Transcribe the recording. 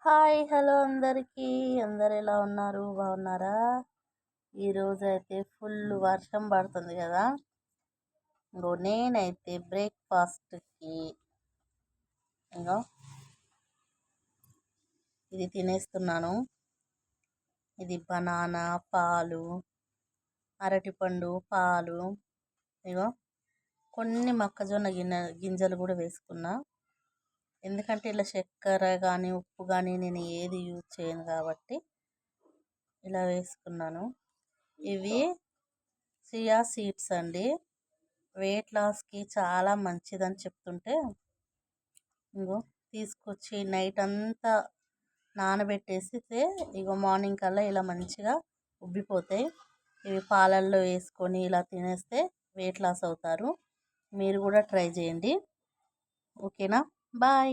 Hi hello అందరికీ. అందరు ఎలా ఉన్నారు? బాగున్నారా? ఈరోజు అయితే ఫుల్ వర్షం పడుతుంది కదా. నేనైతే బ్రేక్ఫాస్ట్కి ఇంకో ఇది తినేస్తున్నాను. ఇది బనానా, పాలు, అరటిపండు, పాలు, ఇగో కొన్ని మొక్కజొన్న గింజలు కూడా వేసుకున్నా. ఎందుకంటే ఇలా చక్కెర కానీ ఉప్పు కానీ నేను ఏది యూజ్ చేయను కాబట్టి ఇలా వేసుకున్నాను. ఇవి చియా సీడ్స్ అండి. వెయిట్ లాస్కి చాలా మంచిదని చెప్తుంటే ఇంకో తీసుకొచ్చి నైట్ అంతా నానబెట్టేస్తే ఇగో మార్నింగ్ కల్లా ఇలా మంచిగా ఉబ్బిపోతాయి. ఇవి పాలల్లో వేసుకొని ఇలా తినేస్తే వెయిట్ లాస్ అవుతారు. మీరు కూడా ట్రై చేయండి. ఓకేనా? బాయ్.